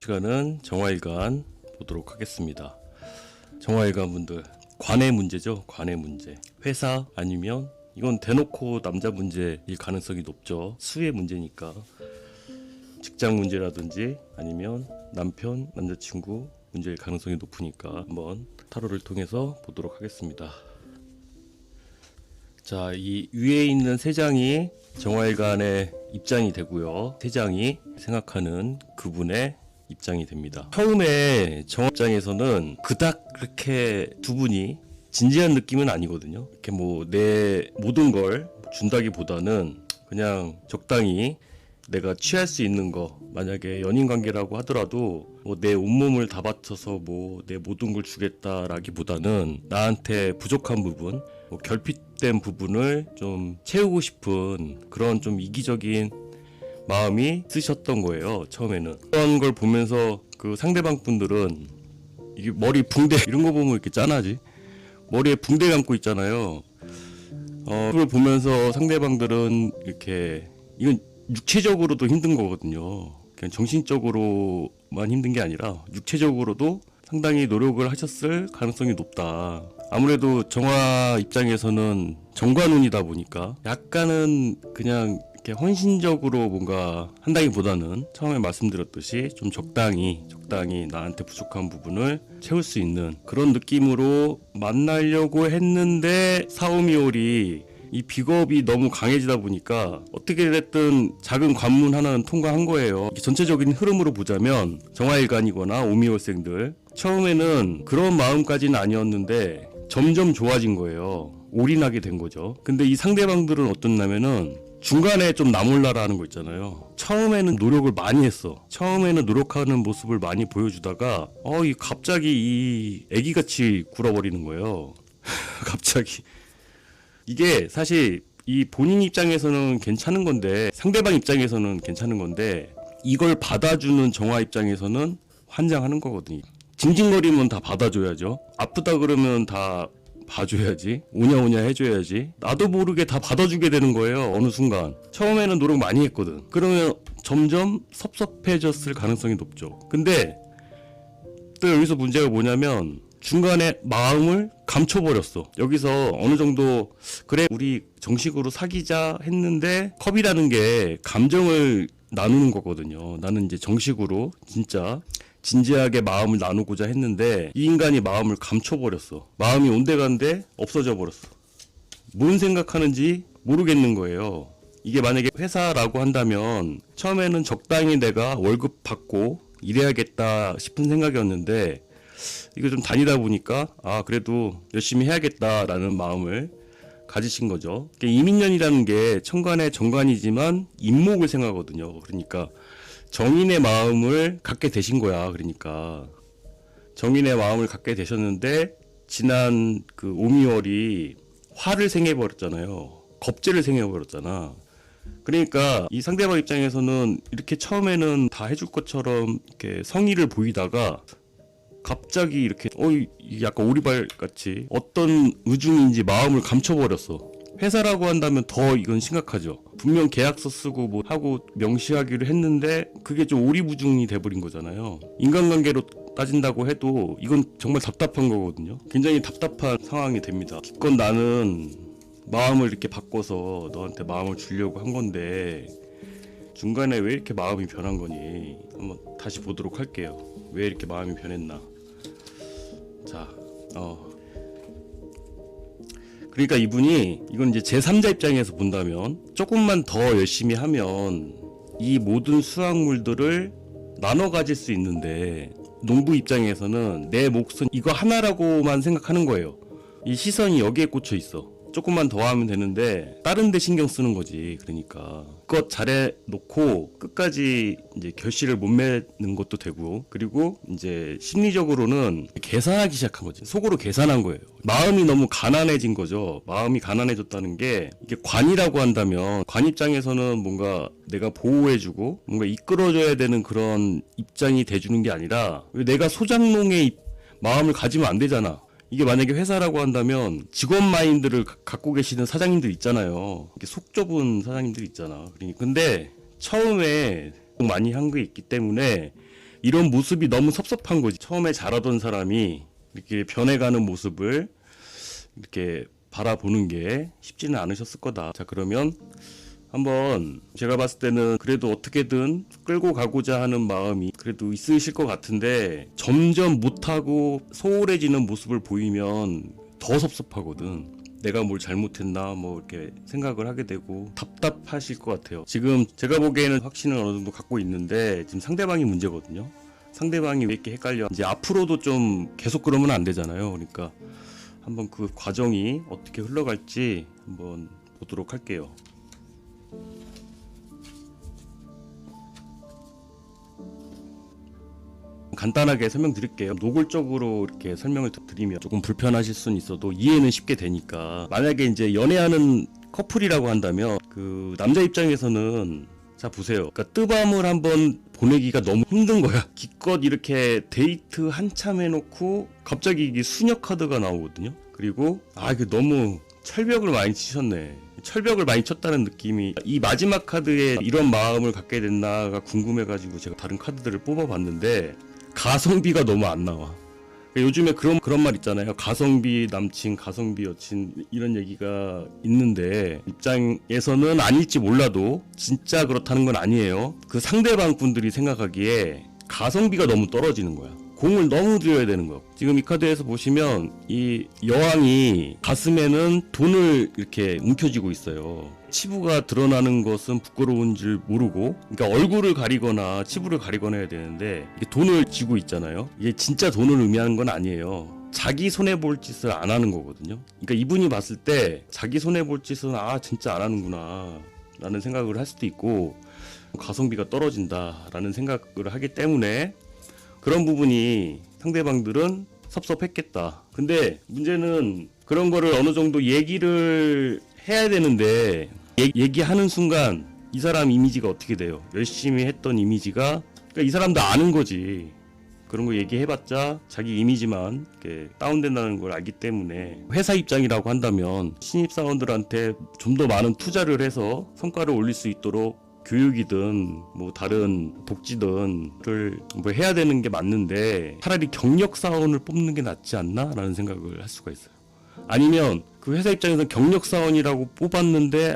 시간은 정화일관 보도록 하겠습니다. 정화일관 분들, 관의 문제죠. 관의 문제. 회사 아니면 이건 대놓고 남자 문제일 가능성이 높죠. 수의 문제니까. 직장 문제라든지 아니면 남편, 남자친구 문제일 가능성이 높으니까 한번 타로를 통해서 보도록 하겠습니다. 자, 이 위에 있는 세 장이 정화일관의 입장이 되고요. 세 장이 생각하는 그분의 입장이 됩니다. 처음에 정화 입장에서는 그닥 그렇게 두 분이 진지한 느낌은 아니거든요. 이렇게 뭐 내 모든 걸 준다기보다는 그냥 적당히 내가 취할 수 있는 거, 만약에 연인 관계라고 하더라도 뭐 내 온몸을 다 바쳐서 뭐 내 모든 걸 주겠다라기보다는 나한테 부족한 부분, 뭐 결핍된 부분을 좀 채우고 싶은 그런 좀 이기적인 마음이 쓰셨던 거예요. 처음에는 그런 걸 보면서 그 상대방 분들은 이게 머리 붕대 이런 거 보면 이렇게 짠하지, 머리에 붕대 감고 있잖아요. 그걸 보면서 상대방들은 이렇게, 이건 육체적으로도 힘든 거거든요. 그냥 정신적으로만 힘든 게 아니라 육체적으로도 상당히 노력을 하셨을 가능성이 높다. 아무래도 정화 입장에서는 정관운이다 보니까 약간은 그냥 이렇게 헌신적으로 뭔가 한다기보다는 처음에 말씀드렸듯이 좀 적당히 나한테 부족한 부분을 채울 수 있는 그런 느낌으로 만나려고 했는데 사오미월이 이 비겁이 너무 강해지다 보니까 어떻게 됐든 작은 관문 하나는 통과한 거예요. 전체적인 흐름으로 보자면 정화일관이거나 오미월생들 처음에는 그런 마음까지는 아니었는데 점점 좋아진 거예요. 올인하게 된 거죠. 근데 이 상대방들은 어떻냐면은 중간에 좀 나몰라라는 거 있잖아요. 처음에는 노력을 많이 했어. 처음에는 노력하는 모습을 많이 보여주다가 갑자기 이 애기같이 굴어버리는 거예요. 갑자기. 이게 사실 이 본인 입장에서는 괜찮은 건데 상대방 입장에서는 괜찮은 건데 이걸 받아주는 정화 입장에서는 환장하는 거거든요. 징징거리면 다 받아줘야죠. 아프다 그러면 다 봐줘야지. 오냐오냐 해줘야지. 나도 모르게 다 받아주게 되는 거예요. 어느 순간. 처음에는 노력 많이 했거든. 그러면 점점 섭섭해졌을 가능성이 높죠. 근데 또 여기서 문제가 뭐냐면 중간에 마음을 감춰버렸어. 여기서 어느 정도 그래 우리 정식으로 사귀자 했는데 컵이라는 게 감정을 나누는 거거든요. 나는 이제 정식으로 진짜 진지하게 마음을 나누고자 했는데 이 인간이 마음을 감춰버렸어. 마음이 온데간데 없어져 버렸어. 뭔 생각하는지 모르겠는 거예요. 이게 만약에 회사라고 한다면 처음에는 적당히 내가 월급 받고 일해야겠다 싶은 생각이었는데 이거 좀 다니다 보니까 그래도 열심히 해야겠다라는 마음을 가지신 거죠. 이민년이라는 게 천간의 정관이지만 임목을 생각하거든요. 그러니까 정인의 마음을 갖게 되신 거야. 그러니까 정인의 마음을 갖게 되셨는데 지난 그 오미월이 화를 생해버렸잖아요. 겁재를 생해버렸잖아. 그러니까 이 상대방 입장에서는 이렇게 처음에는 다 해줄 것처럼 이렇게 성의를 보이다가 갑자기 이렇게 약간 오리발 같이 어떤 의중인지 마음을 감춰버렸어. 회사라고 한다면 더 이건 심각하죠. 분명 계약서 쓰고 뭐 하고 명시하기로 했는데 그게 좀 오리무중이 돼버린 거잖아요. 인간관계로 따진다고 해도 이건 정말 답답한 거거든요. 굉장히 답답한 상황이 됩니다. 기껏 나는 마음을 이렇게 바꿔서 너한테 마음을 주려고 한 건데 중간에 왜 이렇게 마음이 변한 거니? 한번 다시 보도록 할게요. 왜 이렇게 마음이 변했나? 자, 그러니까 이분이 이건 이제 제3자 입장에서 본다면 조금만 더 열심히 하면 이 모든 수확물들을 나눠 가질 수 있는데 농부 입장에서는 내 몫은 이거 하나라고만 생각하는 거예요. 이 시선이 여기에 꽂혀 있어. 조금만 더 하면 되는데 다른 데 신경 쓰는 거지. 그러니까 그것 잘해 놓고 끝까지 이제 결실을 못 맺는 것도 되고, 그리고 이제 심리적으로는 계산하기 시작한 거지. 속으로 계산한 거예요. 마음이 너무 가난해진 거죠. 마음이 가난해졌다는 게 이게 관이라고 한다면 관 입장에서는 뭔가 내가 보호해주고 뭔가 이끌어줘야 되는 그런 입장이 돼주는 게 아니라 내가 소장농의 마음을 가지면 안 되잖아. 이게 만약에 회사라고 한다면 직원 마인드를 갖고 계시는 사장님들 있잖아요. 이게 속 좁은 사장님들 있잖아. 근데 처음에 많이 한 게 있기 때문에 이런 모습이 너무 섭섭한 거지. 처음에 잘하던 사람이 이렇게 변해가는 모습을 이렇게 바라보는 게 쉽지는 않으셨을 거다. 자, 그러면 한번 제가 봤을 때는 그래도 어떻게든 끌고 가고자 하는 마음이 그래도 있으실 것 같은데, 점점 못하고 소홀해지는 모습을 보이면 더 섭섭하거든. 내가 뭘 잘못했나 뭐 이렇게 생각을 하게 되고 답답하실 것 같아요. 지금 제가 보기에는 확신을 어느 정도 갖고 있는데 지금 상대방이 문제거든요. 상대방이 왜 이렇게 헷갈려. 이제 앞으로도 좀 계속 그러면 안 되잖아요. 그러니까 한번 그 과정이 어떻게 흘러갈지 한번 보도록 할게요. 간단하게 설명드릴게요. 노골적으로 이렇게 설명을 드리면 조금 불편하실 수는 있어도 이해는 쉽게 되니까. 만약에 이제 연애하는 커플이라고 한다면 그 남자 입장에서는 자 보세요. 그러니까 뜨밤을 한번 보내기가 너무 힘든 거야. 기껏 이렇게 데이트 한참 해놓고 갑자기 이게 수녀 카드가 나오거든요. 그리고 이게 너무 철벽을 많이 치셨네. 철벽을 많이 쳤다는 느낌이, 이 마지막 카드에 이런 마음을 갖게 됐나가 궁금해가지고 제가 다른 카드들을 뽑아봤는데 가성비가 너무 안 나와. 요즘에 그런 말 있잖아요. 가성비 남친, 가성비 여친, 이런 얘기가 있는데 입장에서는 아닐지 몰라도 진짜 그렇다는 건 아니에요. 그 상대방 분들이 생각하기에 가성비가 너무 떨어지는 거야. 공을 너무 들여야 되는 거야. 지금 이 카드에서 보시면 이 여왕이 가슴에는 돈을 이렇게 움켜쥐고 있어요. 치부가 드러나는 것은 부끄러운 줄 모르고, 그러니까 얼굴을 가리거나 치부를 가리거나 해야 되는데 이게 돈을 쥐고 있잖아요. 이게 진짜 돈을 의미하는 건 아니에요. 자기 손해볼 짓을 안 하는 거거든요. 그러니까 이분이 봤을 때 자기 손해볼 짓은 진짜 안 하는구나 라는 생각을 할 수도 있고, 가성비가 떨어진다 라는 생각을 하기 때문에 그런 부분이 상대방들은 섭섭했겠다. 근데 문제는 그런 거를 어느 정도 얘기를 해야 되는데 얘기하는 순간 이 사람 이미지가 어떻게 돼요? 열심히 했던 이미지가, 그러니까 이 사람도 아는 거지. 그런 거 얘기해봤자 자기 이미지만 이렇게 다운된다는 걸 알기 때문에, 회사 입장이라고 한다면 신입사원들한테 좀 더 많은 투자를 해서 성과를 올릴 수 있도록 교육이든 뭐 다른 복지든를 뭐 해야 되는 게 맞는데, 차라리 경력 사원을 뽑는 게 낫지 않나 라는 생각을 할 수가 있어요. 아니면 그 회사 입장에서 경력 사원이라고 뽑았는데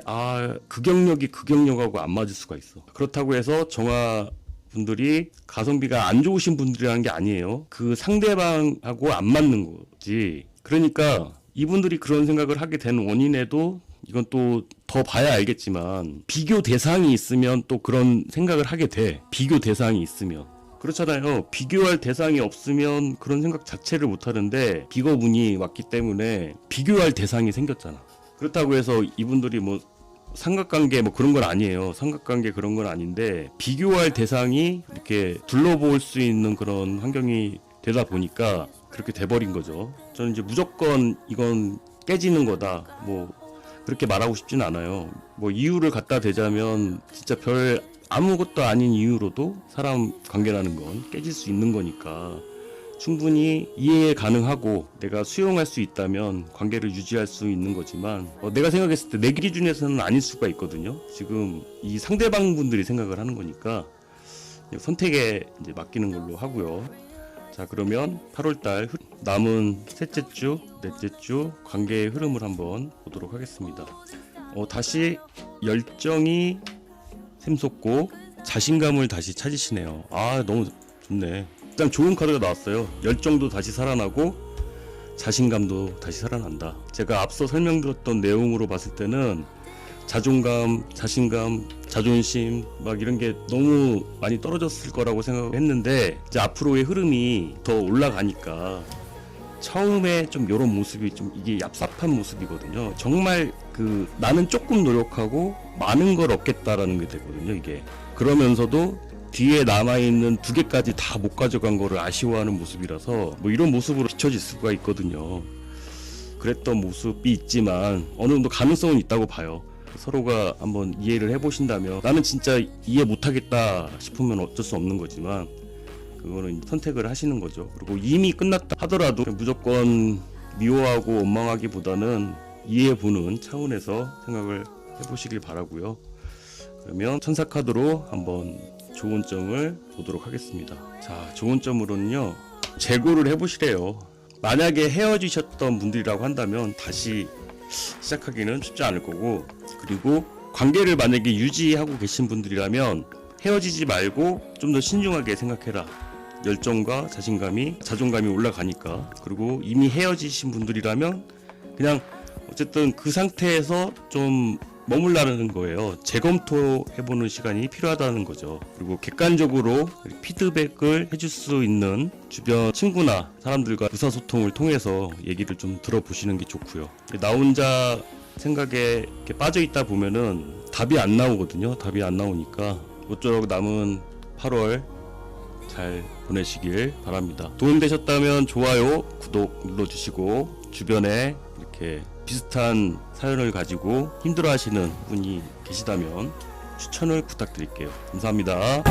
그 경력이 그 경력하고 안 맞을 수가 있어. 그렇다고 해서 정화 분들이 가성비가 안 좋으신 분들이라는 게 아니에요. 그 상대방하고 안 맞는 거지. 그러니까 이분들이 그런 생각을 하게 된 원인에도, 이건 또 더 봐야 알겠지만, 비교 대상이 있으면 또 그런 생각을 하게 돼. 비교 대상이 있으면. 그렇잖아요. 비교할 대상이 없으면 그런 생각 자체를 못 하는데, 비거분이 왔기 때문에 비교할 대상이 생겼잖아. 그렇다고 해서 이분들이 뭐 삼각관계 뭐 그런 건 아니에요. 삼각관계 그런 건 아닌데, 비교할 대상이 이렇게 둘러볼 수 있는 그런 환경이 되다 보니까 그렇게 돼버린 거죠. 저는 이제 무조건 이건 깨지는 거다 뭐 그렇게 말하고 싶진 않아요. 뭐 이유를 갖다 대자면 진짜 별 아무것도 아닌 이유로도 사람 관계라는 건 깨질 수 있는 거니까 충분히 이해 가능하고 내가 수용할 수 있다면 관계를 유지할 수 있는 거지만, 내가 생각했을 때 내 기준에서는 아닐 수가 있거든요. 지금 이 상대방 분들이 생각을 하는 거니까 선택에 이제 맡기는 걸로 하고요. 자, 그러면 8월달 남은 셋째 주, 넷째 주 관계의 흐름을 한번 보도록 하겠습니다. 다시 열정이 샘솟고 자신감을 다시 찾으시네요. 너무 좋네. 일단 좋은 카드가 나왔어요. 열정도 다시 살아나고 자신감도 다시 살아난다. 제가 앞서 설명드렸던 내용으로 봤을 때는 자존감, 자신감, 자존심 막 이런 게 너무 많이 떨어졌을 거라고 생각했는데, 이제 앞으로의 흐름이 더 올라가니까 처음에 좀 이런 모습이 좀 이게 얍삽한 모습이거든요. 정말 나는 조금 노력하고 많은 걸 얻겠다라는 게 되거든요. 이게 그러면서도 뒤에 남아있는 2개까지 다 못 가져간 거를 아쉬워하는 모습이라서 뭐 이런 모습으로 비춰질 수가 있거든요. 그랬던 모습이 있지만 어느 정도 가능성은 있다고 봐요. 서로가 한번 이해를 해보신다면, 나는 진짜 이해 못하겠다 싶으면 어쩔 수 없는 거지만 그거는 선택을 하시는 거죠. 그리고 이미 끝났다 하더라도 무조건 미워하고 원망하기보다는 이해해보는 차원에서 생각을 해보시길 바라고요. 그러면 천사 카드로 한번 좋은 점을 보도록 하겠습니다. 자, 좋은 점으로는요, 재고를 해보시래요. 만약에 헤어지셨던 분들이라고 한다면 다시 시작하기는 쉽지 않을 거고, 그리고 관계를 만약에 유지하고 계신 분들이라면 헤어지지 말고 좀 더 신중하게 생각해라. 열정과 자존감이 올라가니까. 그리고 이미 헤어지신 분들이라면 그냥 어쨌든 그 상태에서 좀 머물라는 거예요. 재검토해보는 시간이 필요하다는 거죠. 그리고 객관적으로 피드백을 해줄 수 있는 주변 친구나 사람들과 의사소통을 통해서 얘기를 좀 들어보시는 게 좋고요. 나 혼자 생각에 이렇게 빠져있다 보면은 답이 안 나오거든요. 답이 안 나오니까 모쪼록 남은 8월 잘 보내시길 바랍니다. 도움되셨다면 좋아요, 구독 눌러주시고, 주변에 이렇게 비슷한 사연을 가지고 힘들어하시는 분이 계시다면 추천을 부탁드릴게요. 감사합니다.